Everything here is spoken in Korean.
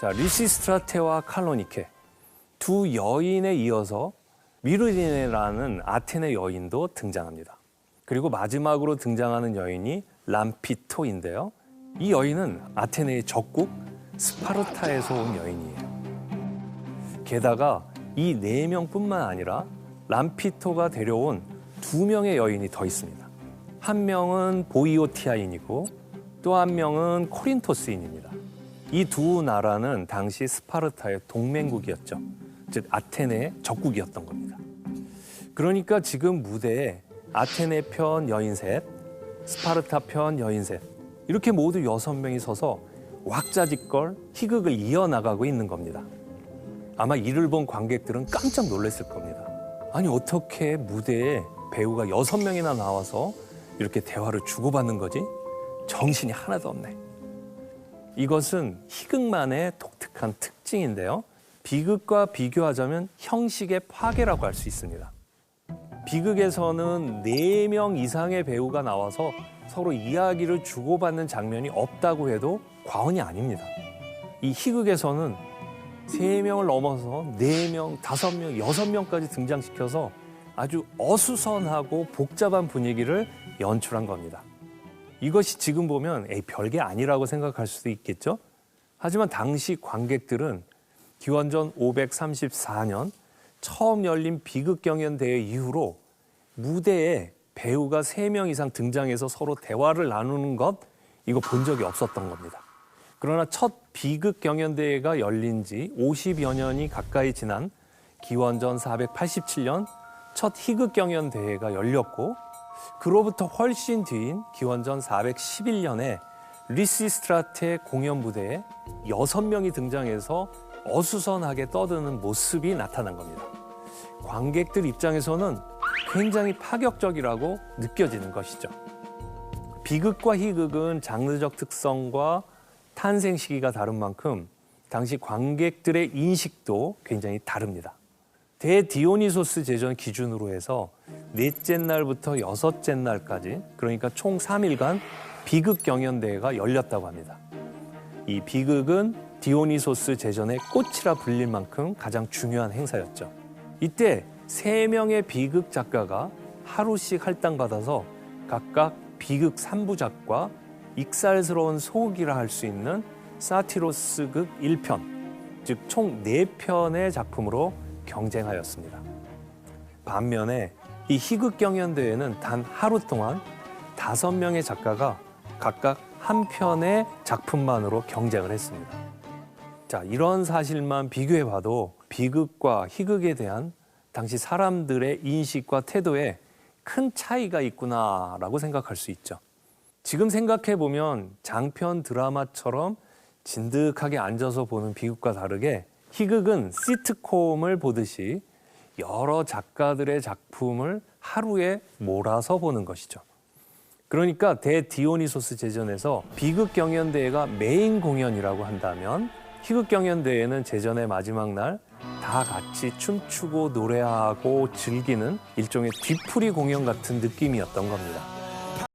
자, 리시스트라테와 칼로니케 두 여인에 이어서 미르니네라는 아테네 여인도 등장합니다. 그리고 마지막으로 등장하는 여인이 람피토인데요. 이 여인은 아테네의 적국 스파르타에서 온 여인이에요. 게다가 이 네 명뿐만 아니라 람피토가 데려온 두 명의 여인이 더 있습니다. 한 명은 보이오티아인이고 또 한 명은 코린토스인입니다. 이 두 나라는 당시 스파르타의 동맹국이었죠. 즉 아테네의 적국이었던 겁니다. 그러니까 지금 무대에 아테네 편 여인 셋, 스파르타 편 여인 셋 이렇게 모두 6명이 서서 왁자지껄 희극을 이어나가고 있는 겁니다. 아마 이를 본 관객들은 깜짝 놀랐을 겁니다. 아니 어떻게 무대에 배우가 6명이나 나와서 이렇게 대화를 주고받는 거지? 정신이 하나도 없네. 이것은 희극만의 독특한 특징인데요. 비극과 비교하자면 형식의 파괴라고 할 수 있습니다. 비극에서는 4명 이상의 배우가 나와서 서로 이야기를 주고받는 장면이 없다고 해도 과언이 아닙니다. 이 희극에서는 3명을 넘어서 4명, 5명, 6명까지 등장시켜서 아주 어수선하고 복잡한 분위기를 연출한 겁니다. 이것이 지금 보면 별게 아니라고 생각할 수도 있겠죠. 하지만 당시 관객들은 기원전 534년 처음 열린 비극경연대회 이후로 무대에 배우가 3명 이상 등장해서 서로 대화를 나누는 것 이거 본 적이 없었던 겁니다. 그러나 첫 비극경연대회가 열린 지 50여 년이 가까이 지난 기원전 487년 첫 희극경연대회가 열렸고 그로부터 훨씬 뒤인 기원전 411년에 리시스트라테 공연 무대에 6명이 등장해서 어수선하게 떠드는 모습이 나타난 겁니다. 관객들 입장에서는 굉장히 파격적이라고 느껴지는 것이죠. 비극과 희극은 장르적 특성과 탄생 시기가 다른 만큼 당시 관객들의 인식도 굉장히 다릅니다. 대디오니소스 제전 기준으로 해서 넷째 날부터 여섯째 날까지 그러니까 총 3일간 비극 경연대회가 열렸다고 합니다. 이 비극은 디오니소스 제전의 꽃이라 불릴 만큼 가장 중요한 행사였죠. 이때 3명의 비극 작가가 하루씩 할당받아서 각각 비극 3부작과 익살스러운 소극이라 할 수 있는 사티로스극 1편, 즉 총 4편의 작품으로 경쟁하였습니다. 반면에 이 희극 경연대회는 단 하루 동안 5명의 작가가 각각 한 편의 작품만으로 경쟁을 했습니다. 자, 이런 사실만 비교해봐도 비극과 희극에 대한 당시 사람들의 인식과 태도에 큰 차이가 있구나라고 생각할 수 있죠. 지금 생각해보면 장편 드라마처럼 진득하게 앉아서 보는 비극과 다르게 희극은 시트콤을 보듯이 여러 작가들의 작품을 하루에 몰아서 보는 것이죠. 그러니까 대디오니소스 제전에서 비극 경연대회가 메인 공연이라고 한다면 희극 경연대회는 제전의 마지막 날 다 같이 춤추고 노래하고 즐기는 일종의 뒤풀이 공연 같은 느낌이었던 겁니다.